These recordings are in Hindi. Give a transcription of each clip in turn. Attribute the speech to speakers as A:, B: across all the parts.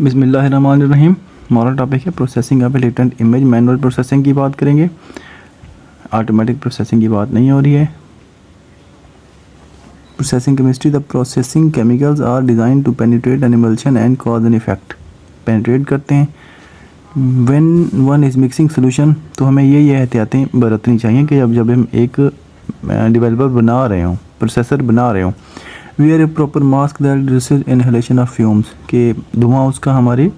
A: बिस्मिल्लाहिर्रहमानिर्रहीम। हमारा टॉपिक है processing of latent image. Manual processing की बात करेंगे, ऑटोमेटिक प्रोसेसिंग की बात नहीं हो रही है। Processing chemistry, the processing chemicals are designed to penetrate an emulsion and cause an effect. Penetrate करते हैं। When one is mixing solution, तो हमें ये एहतियातें बरतनी चाहिए कि जब हम एक डेवलपर बना रहे हों, प्रोसेसर बना रहे हों, wear a proper mask that reduces inhalation of fumes, कि धुआं उसका हमारे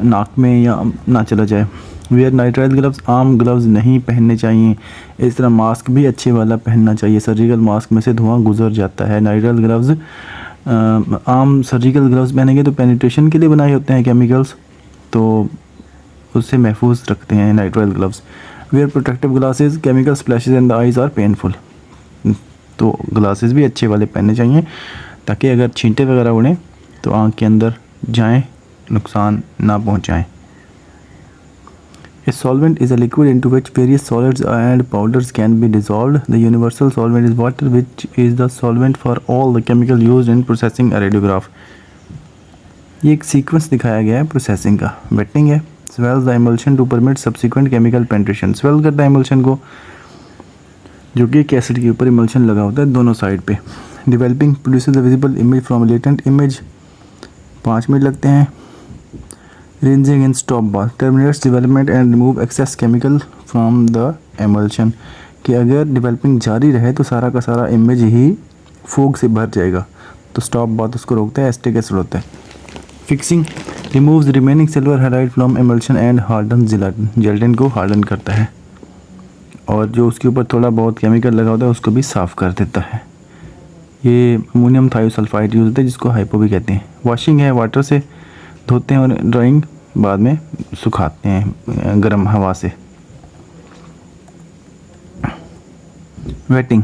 A: नाक में या ना चला जाए। वेयर नाइट्राइल ग्लव्स, आम ग्लव्स नहीं पहनने चाहिए। इस तरह मास्क भी अच्छे वाला पहनना चाहिए। सर्जिकल मास्क में से धुआं गुजर जाता है। नाइट्राइल ग्लव्स, आम सर्जिकल ग्लव्स पहनेंगे तो पेनिट्रेशन के लिए बनाए होते हैं केमिकल्स, तो उससे महफूज रखते हैं nitrile gloves. Wear protective glasses, chemical splashes in the eyes are painful, तो ग्लासेस भी अच्छे वाले पहनने चाहिए ताकि अगर छींटे वगैरह उड़ें तो आँख के अंदर जाएं, नुकसान ना पहुंचाएं। A solvent is a liquid into which various solids and powders can be dissolved. The universal solvent is water, which is the solvent for all the chemical used in processing a radiograph. ये एक सीक्वेंस दिखाया गया है प्रोसेसिंग का। वेटिंग है, swells the emulsion to permit subsequent chemical penetration. swell करता है emulsion को, जो कि एक एसिड के ऊपर emulsion लगा होता है दोनों साइड पे। Developing produces the visible image from a latent image. 5 minute लगते हैं। Rinsing in stop bath terminates development and remove excess chemical from the emulsion, कि अगर डेवलपिंग जारी रहे तो सारा का सारा इमेज ही फोग से भर जाएगा, तो स्टॉप बाथ उसको रोकता है, एस्टिक एसिड होता है। Fixing removes remaining silver halide from emulsion and harden gelatin, gelatin को हार्डन करता है, और जो उसके ऊपर थोड़ा बहुत केमिकल लगा होता है उसको भी साफ़ कर देता है। ये अमोनियम थायोसल्फाइड यूज़ होता है, जिसको हाइपो भी कहते हैं। वॉशिंग है, वाटर से धोते हैं और ड्राइंग बाद में सुखाते हैं गर्म हवा से। Wetting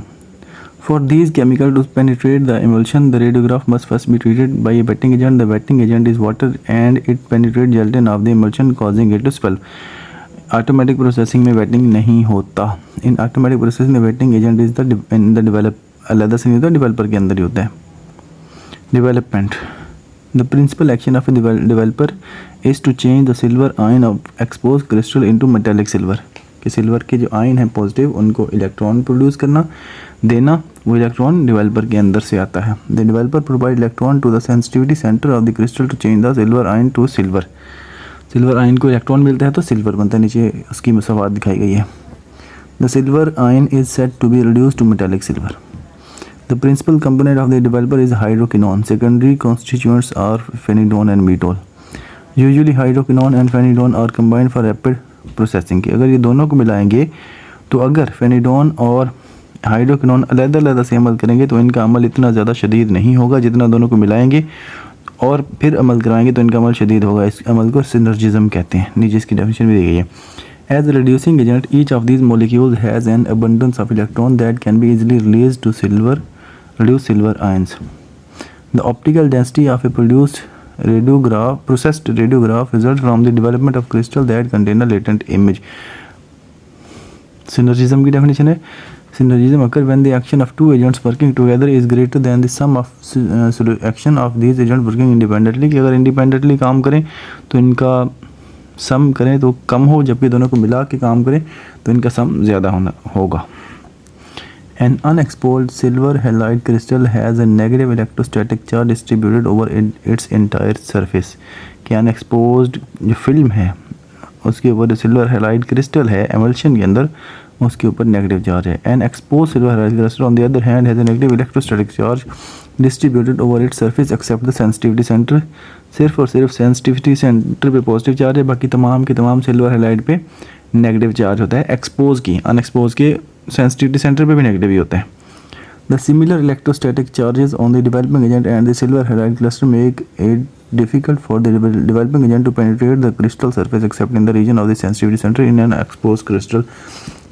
A: for these chemical to penetrate the emulsion the radiograph must first be treated by a wetting agent. The wetting agent is water and it penetrate gelatin of the emulsion causing it to swell. Automatic processing में वेटिंग नहीं होता। इन ऑटोमेटिक प्रोसेसिंग में wetting agent is the develop अलग से नहीं होता, डेवलपर के अंदर ही होता है। Development, the principal action of a developer is to change the silver ion of exposed crystal into metallic silver, कि सिल्वर के जो आयन है पॉजिटिव उनको इलेक्ट्रॉन प्रोड्यूस करना देना, वो इलेक्ट्रॉन डेवलपर के अंदर से आता है। The developer provide electron to the sensitivity center of the crystal to change the silver ion to silver. Silver ion को इलेक्ट्रॉन मिलता है तो सिल्वर बनता है। नीचे उसकी मसवाद दिखाई गई है। The silver ion is set to be reduce to metallic silver. The principal component of the developer is hydroquinone. Secondary constituents are phenidone and metol. Usually hydroquinone and phenidone are combined for rapid processing. कि अगर ये दोनों को मिलाएंगे तो अगर फेनिडोन और हाइड्रोक्विनोन अलग-अलग से अमल करेंगे तो इनका अमल इतना ज़्यादा शदीद नहीं होगा जितना दोनों को मिलाएंगे और फिर अमल कराएंगे तो इनका अमल शदीद होगा। इस अमल को सिनर्जिज्म कहते हैं। नीचे इसकी डेफिनेशन भी दी गई है। As a reducing agent, each of these molecules has an abundance of electrons that can be easily released to reduce silver ions. The optical density of a processed radiograph results from the development of crystal that contain a latent image. Synergism की definition है, synergism occurs when the action of two agents working together is greater than the sum of action of these agents working independently, कि अगर independently काम करें तो इनका सम करें तो कम हो, जबकि दोनों को मिला के काम करें तो इनका सम ज़्यादा होगा। An unexposed silver halide crystal has a negative electrostatic charge distributed over its entire surface, कि unexposed जो फिल्म है उसके ऊपर जो सिल्वर हैलाइड क्रिस्टल है एमल्शन के अंदर उसके ऊपर नेगेटिव चार्ज है। An exposed silver halide crystal on the other hand has a negative electrostatic charge distributed over its surface except the sensitivity center. सिर्फ और सिर्फ सेंसिटिविटी सेंटर पे पॉजिटिव चार्ज है, बाकी तमाम के तमाम सिल्वर हैलाइड पे नेगेटिव चार्ज होता है। एक्सपोज की अनएक्सपोज के सेंसिटिविटी सेंटर पे भी नेगेटिव ही होता है। The similar electrostatic charges on the developing agent and the silver halide cluster make it difficult for the developing agent to penetrate the crystal surface except in the region of the sensitivity center in an expose crystal,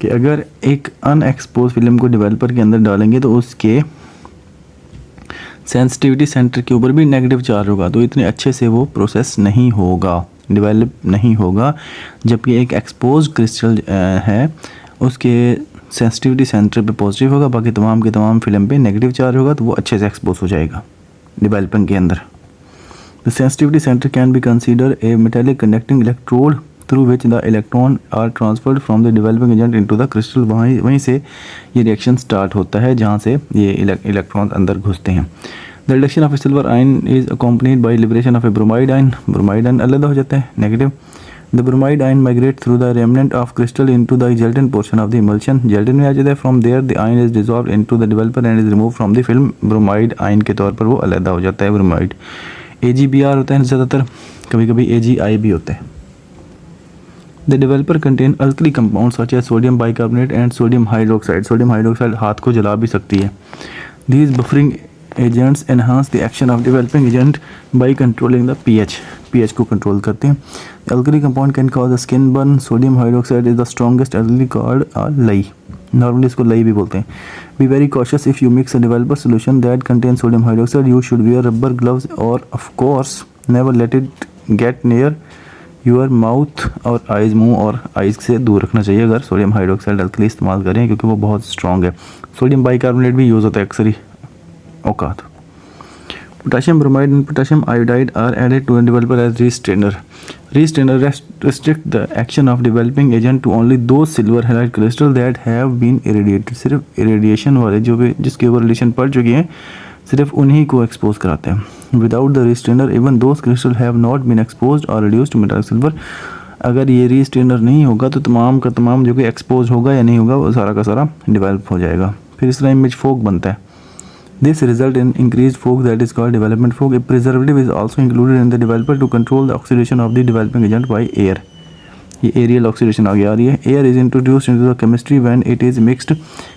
A: कि अगर एक अनएक्सपोज फिल्म को डेवलपर के अंदर डालेंगे तो उसके सेंसिटिविटी सेंटर के ऊपर भी नेगेटिव चार्ज होगा, तो इतने अच्छे से वो प्रोसेस नहीं होगा, डेवलप नहीं होगा। जबकि एक एक्सपोज क्रिस्टल है उसके सेंसिटिविटी सेंटर पे पॉजिटिव होगा, बाकी तमाम के तमाम फिल्म पे नेगेटिव चार्ज होगा, तो वो अच्छे से एक्सपोज हो जाएगा डेवलपिंग के अंदर। The sensitivity center can be considered a metallic conducting electrode through which the electron are transferred from the developing agent into the crystal. वहीं से ये रिएक्शन स्टार्ट होता है जहाँ से ये इलेक्ट्रॉन अंदर घुसते हैं. The reduction of a silver ion is accompanied by liberation of a bromide ion. Bromide ion अलग हो जाता है, negative. The bromide ion migrates through the remnant of crystal into the gelatin portion of the emulsion. Gelatin में आ जाता है. From there the ion is dissolved into the developer and is removed from the film. Bromide ion के तौर पर वो अलग हो जाता है bromide. AgBr होता है ज़्यादातर, कभी कभी AgI भी होता है. The developer contain alkali compounds such as sodium bicarbonate and sodium hydroxide. Sodium hydroxide हाथ को जला भी सकती है. These buffering agents enhance the action of developing agent by controlling the pH. pH को कंट्रोल करते हैं. Alkali compound can cause a skin burn. Sodium hydroxide is the strongest alkali called a lye. Normally इसको lye भी बोलते हैं. Be very cautious if you mix a developer solution that contains sodium hydroxide. You should wear rubber gloves or of course never let it get near your mouth और आइज़, मुंह और आइज़ से दूर रखना चाहिए अगर सोडियम हाइड्रोक्साइड अल्कली इस्तेमाल करें, क्योंकि वो बहुत स्ट्रॉन्ग है. सोडियम बाइकार्बोनेट भी यूज़ होता है अक्सर ही औकात. Potassium bromide and potassium iodide are added to developer as restrainer. Restrainer restrict the action of developing agent to only those silver halide crystals that have been irradiated. सिर्फ इरेडिएशन वाले जो भी जिसके ऊपर रेडिएशन पड़ चुकी हैं सिर्फ उन्हीं को एक्सपोज कराते हैं. Without the restrainer even those crystal have not been expose or reduce to metallic silver. अगर ये रीस्ट्रेनर नहीं होगा तो तमाम का तमाम जो कि एक्सपोज होगा या नहीं होगा वो सारा का सारा डिवेल्प हो जाएगा. फिर इस तरह इमेज फोक बनता है. This result in increased fog that is called development fog. A preservative is also included in the developer to control the oxidation of the developing agent by air. ये aerial oxidation आगे आ रही है. Air is introduced into the chemistry when it is mixed,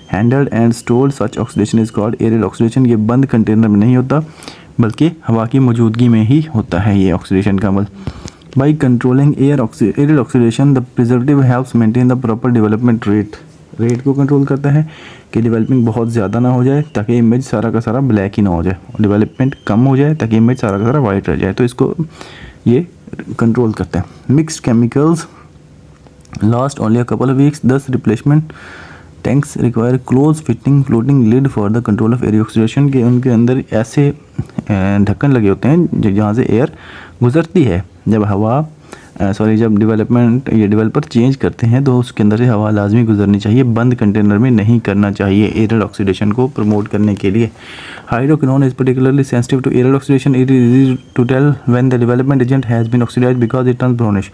A: handled and stored. Such oxidation is called aerial oxidation. ये बंद कंटेनर में नहीं होता बल्कि हवा की मौजूदगी में ही होता है ये ऑक्सीडेशन का अमल. By controlling aerial oxidation, the preservative helps maintain the proper development rate. Rate को कंट्रोल करता है कि डेवलपिंग बहुत ज़्यादा ना हो जाए ताकि इमेज सारा का सारा ब्लैक ही ना हो जाए, और डेवलपमेंट कम हो जाए ताकि इमेज सारा का सारा वाइट रह जाए. तो इसको ये कंट्रोल करता है. Mixed chemicals last only a couple of weeks. 10 replacement tanks require close fitting floating lid for the control of air oxidation. के उनके अंदर ऐसे ढक्कन लगे होते हैं जहाँ से एयर गुजरती है. जब ये डेवलपर चेंज करते हैं तो उसके अंदर से हवा लाजमी गुजरनी चाहिए, बंद कंटेनर में नहीं करना चाहिए एरियल ऑक्सीडेशन को प्रमोट करने के लिए. Hydroquinone is particularly sensitive to aerial oxidation. It is easy to tell when the development agent has been oxidized because it turns brownish.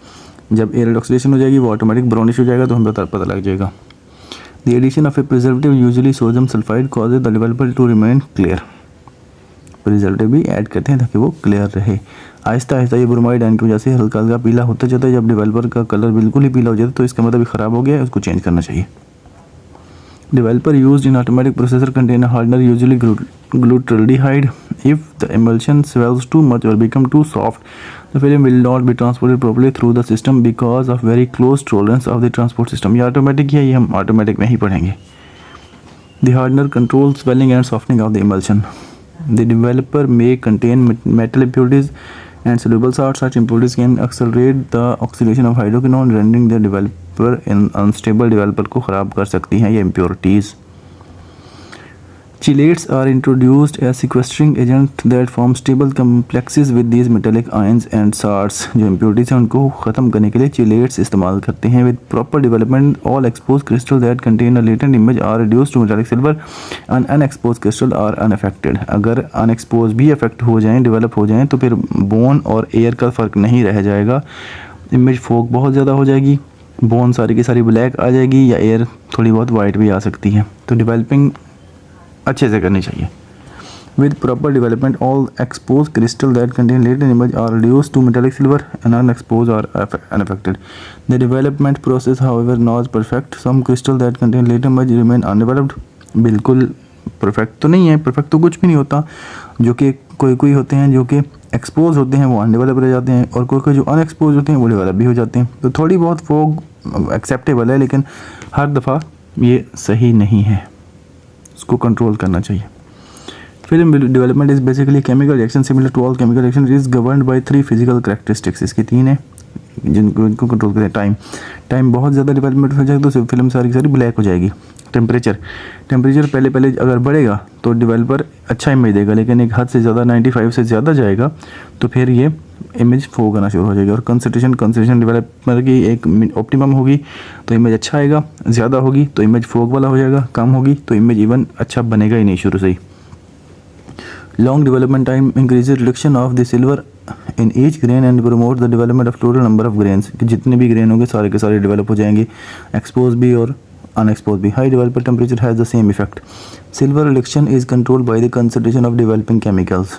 A: जब एरियल ऑक्सीडेशन हो जाएगी वो ऑटोमेटिक ब्राउनिश हो जाएगा तो हमें पता लग जाएगा. The addition of a preservative usually sodium sulphide causes the developer to remain clear. Preservative भी ऐड करते हैं ताकि वो क्लियर रहे. आहिस्ता आहिस्ता ये ब्रोमाइड आयन की वजह से हल्का हल्का पीला होता जाता है. जब डेवलपर का कलर बिल्कुल ही पीला हो जाता है तो इसका मतलब ख़राब हो गया है, उसको चेंज करना चाहिए. Developer used in automatic processor contain hardener usually glutaraldehyde. If the emulsion swells too much or become too soft the film will not be transported properly through the system because of very close tolerance of the transport system. ये ऑटोमेटिक है, ये हम ऑटोमेटिक में ही पढ़ेंगे. The hardener control swelling and softening of the emulsion. The developer may contain metal impurities and soluble salts. Such impurities can accelerate the oxidation of hydroquinone, rendering the developer an unstable. Developer को ख़राब कर सकती हैं ये impurities. Chelates are introduced as sequestering agent that form stable complexes with these metallic ions and salts. जो impurities हैं उनको ख़त्म करने के लिए chelates इस्तेमाल करते हैं. With proper development, all exposed crystals that contain a latent image are reduced to metallic silver and unexposed crystals are unaffected. अगर unexposed भी affect हो जाएं, develop हो जाएं तो फिर bone और air का फ़र्क नहीं रह जाएगा. image fog बहुत ज़्यादा हो जाएगी, bone सारी की सारी black आ जाएगी या air थोड़ी बहुत white भी आ सकती है. तो developing अच्छे से करनी चाहिए. With proper development, all exposed crystals that contain latent image are reduced to metallic silver and unexposed are unaffected. The development process, however, not perfect. Some crystals that contain latent image remain undeveloped. बिल्कुल परफेक्ट तो नहीं है, परफेक्ट तो कुछ भी नहीं होता. जो कि कोई होते हैं जो कि एक्सपोज होते हैं वो अनडेवलप रह जाते हैं, और कोई जो अनएक्सपोज होते हैं वो डेवलप भी हो जाते हैं. तो थोड़ी बहुत फोग एक्सेप्टेबल है, लेकिन हर दफ़ा ये सही नहीं है, उसको कंट्रोल करना चाहिए. Film development is basically chemical reaction similar to all chemical reaction. Is governed by 3 physical characteristics. इसकी 3 है. जिनको कंट्रोल करें। टाइम बहुत ज़्यादा डेवलपमेंट हो जाएगा तो फिल्म सारी की सारी ब्लैक हो जाएगी। टेम्परेचर पहले अगर बढ़ेगा तो डेवलपर अच्छा इमेज देगा, लेकिन एक हद से ज़्यादा 95 से ज़्यादा जाएगा तो फिर ये इमेज फोग आना शुरू हो जाएगी। और कंसंट्रेशन डेवलपर की एक ऑप्टिमम होगी तो इमेज अच्छा आएगा, ज़्यादा होगी तो इमेज फोग वाला हो जाएगा, कम होगी तो इमेज इवन अच्छा बनेगा ही नहीं शुरू से ही। Long development time increases reduction of the silver in each grain and promote the development of total number of grains, कि जितने भी ग्रेन होंगे सारे के सारे डेवलप हो जाएंगे, एक्सपोज भी और अनएक्सपोज भी। High developer temperature has the same effect. Silver reduction is controlled by the concentration of developing chemicals,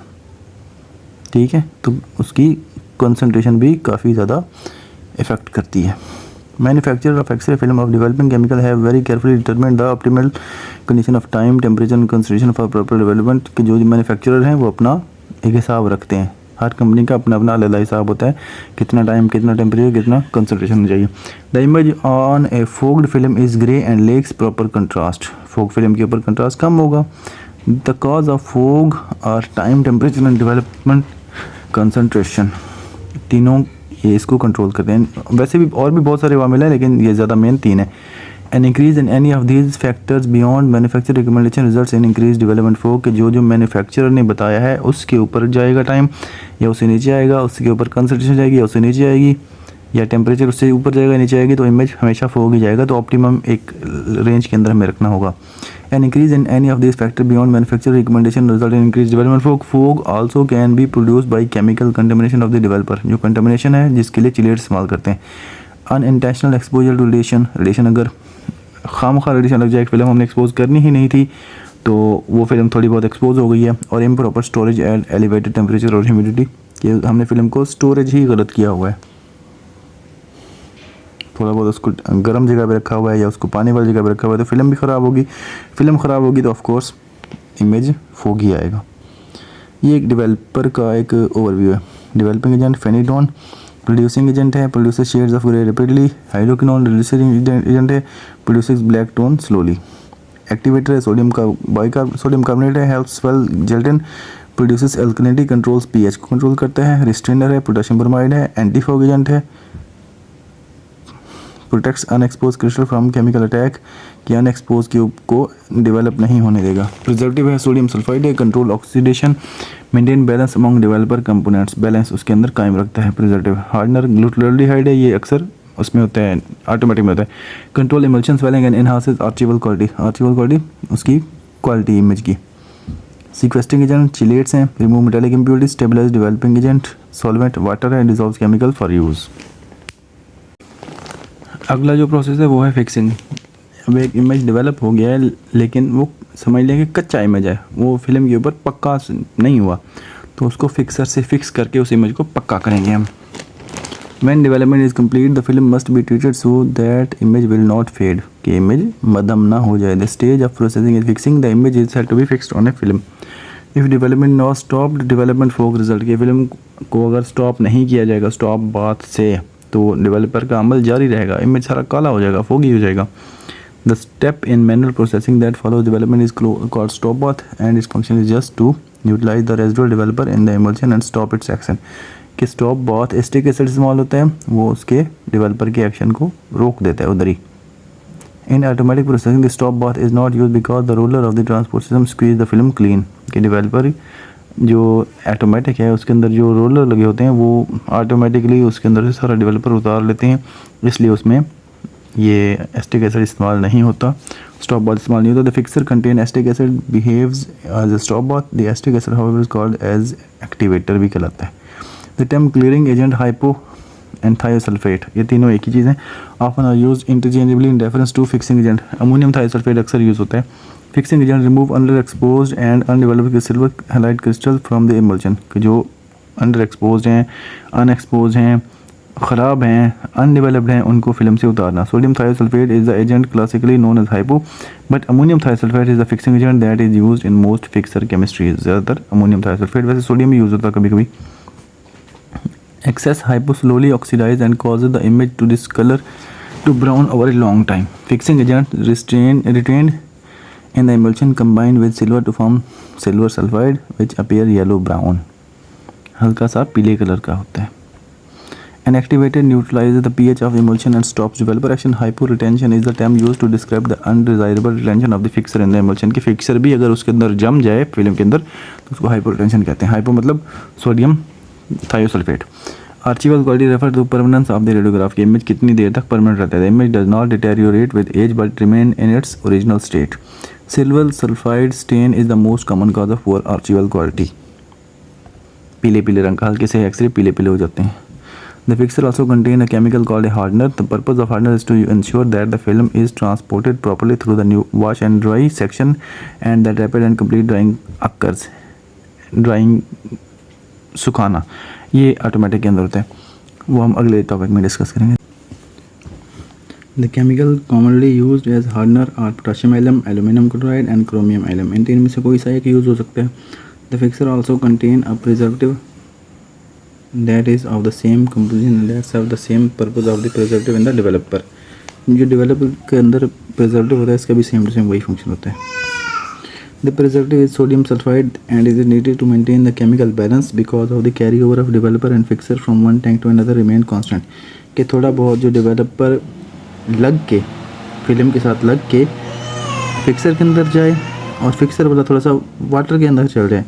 A: ठीक है, तो उसकी कंसंट्रेशन भी काफ़ी ज़्यादा इफेक्ट करती है। Manufacturer of X ray film of developing chemical have very carefully determined the optimal condition of time, temperature and concentration for proper development, कि जो मैन्युफैक्चरर हैं वो अपना एक हिसाब रखते हैं। हर कंपनी का अपना अपना अलग हिसाब होता है, कितना टाइम, कितना टेम्परेचर, कितना कंसंट्रेशन होना चाहिए। The image on a fogged film is grey and lacks proper contrast, fog film के ऊपर कंट्रास्ट कम होगा। The cause of fog are time, temperature and development concentration, तीनों ये इसको कंट्रोल करते हैं। वैसे भी और भी बहुत सारे वामिल हैं लेकिन ये ज़्यादा मेन तीन है। An increase in any of these factors beyond manufacture recommendation results in increase development fog, के जो मैन्युफैक्चरर ने बताया है उसके ऊपर जाएगा टाइम, या उससे नीचे आएगा, उसके ऊपर कंसंट्रेशन जाएगी या उससे नीचे आएगी, या टेम्परेचर उससे ऊपर जाएगा नीचे आएगी, तो इमेज हमेशा फोग ही जाएगा। तो ऑप्टिमम एक रेंज के अंदर हमें रखना होगा। An increase in any of this factor beyond manufacture recommendation result in increase development fog. Fog also can be produce by chemical contamination of the developer, जो कंटेमिनेशन है जिसके लिए चिलेट इस्तेमाल करते हैं। अनइंटेंशनल एक्सपोजर टू रेडिएशन अगर खामखा रेडिएशन लग जाए, एक फिल्म हमने एक्सपोज करनी ही नहीं थी तो वो फिल्म थोड़ी बहुत एक्सपोज हो गई है। और improper storage at elevated temperature और ह्यूमिडिटी, कि हमने फिल्म को स्टोरेज ही गलत किया हुआ है, थोड़ा बहुत उसको गर्म जगह पे रखा हुआ है या उसको पानी वाली जगह पे रखा हुआ है, तो फिल्म भी ख़राब होगी। फिल्म ख़राब होगी तो ऑफ कोर्स इमेज फोग ही आएगा। ये एक डेवलपर का एक ओवरव्यू है। Developing agent phenidone, producing agent है, producer shades of grey rapidly. Hydroquinone reducing agent है, producers black tone slowly. Activator है, सोडियम कार्बोनेट है, helps swell gelatin, producers alkalinity, controls pH को कंट्रोल करता है। रिस्ट्रेनर है, पोटेशियम ब्रोमाइड है, एंटी फॉग एजेंट है, protects unexposed crystal from chemical attack, कि अनएक्सपोज क्यूब को डेवलप नहीं होने देगा। प्रिजर्वेटिव है, सोडियम सल्फाइड है, control oxidation, maintain balance among developer components, balance उसके अंदर कायम रखता है प्रिजर्वेटिव। हार्डनर ग्लूटाल्डिहाइड है, ये अक्सर उसमें होता है, ऑटोमेटिक में होता है। Control emulsion swelling and enhances archival quality उसकी क्वालिटी इमेज की। सीक्वेस्टिंग एजेंट चिलेट्स हैं, remove metallic impurities, stabilize developing agent, solvent water है, डिजॉल्व केमिकल फॉर यूज़। अगला जो प्रोसेस है वो है फिक्सिंग। अब एक इमेज डेवलप हो गया है लेकिन वो समझ लें कि कच्चा इमेज है, वो फिल्म के ऊपर पक्का नहीं हुआ, तो उसको फिक्सर से फिक्स करके उस इमेज को पक्का करेंगे हम। When development is complete, the film must be treated so that image will not fade, कि इमेज मदम ना हो जाए। The stage of processing is fixing, the image is said to be fixed on a film. If development not stopped, development fog result, कि फिल्म को अगर स्टॉप नहीं किया जाएगा स्टॉप बात से तो डेवलपर का अमल जारी रहेगा, इमेज सारा काला हो जाएगा, फोगी हो जाएगा। The step in manual processing that follows development is called stop path, and its function is just to utilize the residual developer in the emulsion and stop its action, कि स्टॉप बहुत एस्टिक एसिड इस्तेमाल होता है, वो उसके डेवलपर के एक्शन को रोक देता है उधर ही। In automatic processing the stop bath is not use because the roller of the transport system squeeze the film clean, कि डेवलपर जो ऑटोमेटिक है उसके अंदर जो रोलर लगे होते हैं वो ऑटोमेटिकली उसके अंदर से सारा डेवलपर उतार लेते हैं, इसलिए उसमें ये एस्टिक एसिड इस्तेमाल नहीं होता, स्टॉप बाथ इस्तेमाल नहीं होता। The fixer contain acetic acid behaves as a stop bath, the acetic acid however is called as activator भी कहलाता है। The term clearing agent, hypo and thiosulphate, ये तीनों एक ही चीज़ हैं। Often are use interchangeably in reference to fixing agent. Ammonium thiosulphate अक्सर यूज़ होता है। Fixing agent remove under expose and undeveloped silver halide crystal from the emulsion, कि जो अंडर एक्सपोज हैं, अनएक्सपोज हैं, ख़राब हैं, अनडेवलप्ड हैं, उनको फिल्म से उतारना। Sodium thiosulphate is the agent classically known as hypo, but ammonium thiosulphate is the fixing agent that is used in most fixer chemistries. ज़्यादातर अमोनियम थायोसल्फेट, वैसे सोडियम भी यूज़ होता है कभी कभी। Excess hypo slowly oxidize and causes the image to discolor to brown over a long time. Fixing agent retained in the emulsion combined with silver to form silver sulfide which appear yellow brown. हल्का सा पीले कलर का होता है। An activated neutralizes the pH of emulsion and stops developer action. Hyporetention is the term used to describe the undesirable retention of the fixer in the emulsion. कि फिक्सर भी अगर उसके अंदर जम जाए फिल्म के अंदर तो उसको हाइपोरेटेंशन कहते हैं. हाइपो मतलब sodium thiosulphate. Archival quality refer to permanence of the radiograph. की इमेज कितनी देर तक परमानेंट रहता है. The image does not deteriorate with age but remain in its original state. Silver sulphide stain is the most common cause of poor archival quality. पीले पीले रंग का हल्के से एक्सरे पीले पीले हो जाते हैं. The fixer also contain a chemical called a hardener. The purpose of hardener is to ensure that the film is transported properly through the new wash and dry section and that rapid and complete drying occurs. Drying सुखाना ये ऑटोमेटिक के अंदर होता है, वो हम अगले टॉपिक में डिस्कस करेंगे. The chemical commonly used as hardener are potassium alum, aluminum chloride and chromium alum. इन तीन में से कोई सा एक यूज़ हो सकता है. The fixer also contain a preservative that is of the same composition and that serve the same purpose of the preservative in the developer. जो developer के अंदर preservative होता है इसका भी same to same वही function होता है. The preservative is sodium sulfide and is needed to maintain the chemical balance because of the carryover of developer and fixer from one tank to another remain constant. कि थोड़ा बहुत जो developer लग के फिल्म के साथ लग के फिक्सर के अंदर जाए और फिक्सर वाला थोड़ा सा वाटर के अंदर चल जाए,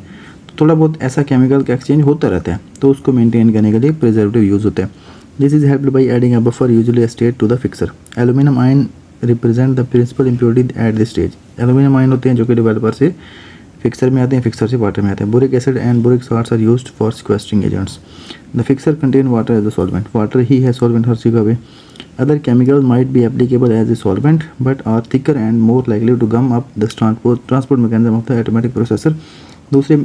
A: थोड़ा बहुत ऐसा केमिकल का एक्सचेंज होता रहता है, तो उसको मेंटेन करने के लिए प्रिजर्वेटिव यूज़ होते हैं. This is helped by adding a buffer usually state to the fixer. Aluminium ion represent the principal impurity at this stage. Aluminium ion होते हैं जो कि डेवलपर से फिक्सर में आते हैं, फिक्सर से वाटर में आते हैं. Boric acid and boric salts are used for sequestering agents. The fixer contain water as the solvent. Water ही है सॉल्वेंट हर जगह पे. Other chemicals might be applicable as a solvent but are thicker and more likely to gum up the transport mechanism of the automatic processor. दूसरे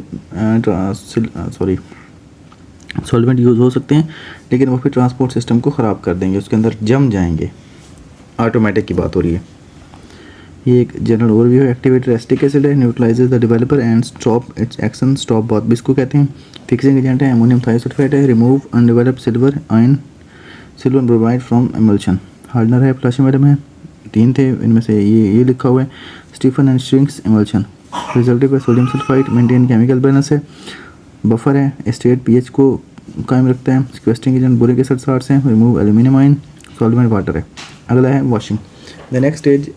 A: सॉल्वेंट यूज़ हो सकते हैं लेकिन वो फिर ट्रांसपोर्ट सिस्टम को ख़राब कर देंगे, उसके अंदर जम जाएंगे. ऑटोमेटिक की बात हो रही है. ये एक जनरल ओवरव्यू है. एक्टिवेटेड एसिटिक एसिड है, neutralises the developer and stop its action. Stop bath भी इसको कहते हैं. फिक्सिंग एजेंट है, अमोनियम थायोसल्फेट है, remove undeveloped silver ion silver bromide from emulsion. Hardener है, पोटेशियम एटम है. तीन थे इनमें से ये लिखा हुआ है stiffen and strengthens emulsion. Preservative है sodium sulphide, maintain chemical balance है. बफर है, स्टेट पीएच को कायम रखता है. Sequestering agent boric acid salts हैं. Remove aluminium ion. Solvent water है. अगला है washing. The next stage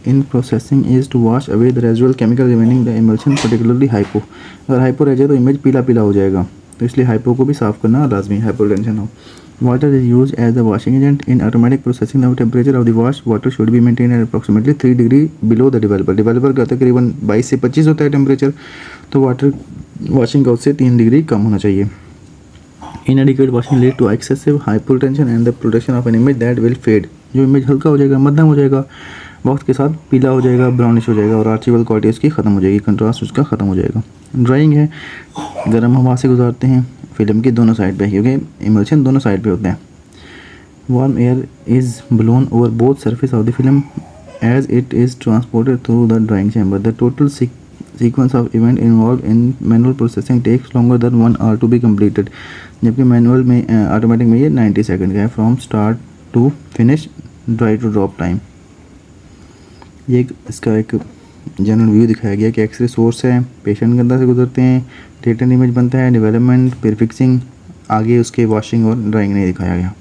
A: in processing is to wash away the residual chemical remaining the emulsion particularly hypo. अगर हाइपो रह जाए तो इमेज पीला पीला हो जाएगा, तो इसलिए हाइपो को भी साफ़ करना लाजमी, हाइपोटेंशन हो. Water is used as the washing agent in automatic processing. The temperature of the wash water should be maintained at approximately 3 degree below the developer. Developer का तकरीबन 22 से 25 होता है टेम्परेचर, तो वाटर वॉशिंग का उससे 3 डिग्री कम होना चाहिए. Inadequate washing lead to excessive hypotension and the production of an image that will fade. जो इमेज हल्का हो जाएगा, मध्यम हो जाएगा, वक्त के साथ पीला हो जाएगा, ब्राउनिश हो जाएगा और आर्चिवल क्वालिटी उसकी ख़त्म हो जाएगी, कंट्रास्ट उसका ख़त्म हो जाएगा. ड्राइंग है, गर्म हवा से गुजारते हैं फिल्म की दोनों साइड पे, क्योंकि इमल्शन दोनों साइड पे होते हैं. Warm air is blown over both surface of the film as it is transported through the drying chamber. The total sequence of event involve in manual processing takes longer than 1 hour to be completed. जबकि मैनुअल में ऑटोमेटिक में ये 90 सेकेंड का है. From start to finish, dry to drop time. ये इसका एक जनरल व्यू दिखाया गया कि एक्सरे सोर्स है, पेशेंट के अंदर से गुजरते हैं, रिटर्न इमेज बनता है, डेवलपमेंट, फिर फिक्सिंग, आगे उसके वॉशिंग और ड्राइंग नहीं दिखाया गया.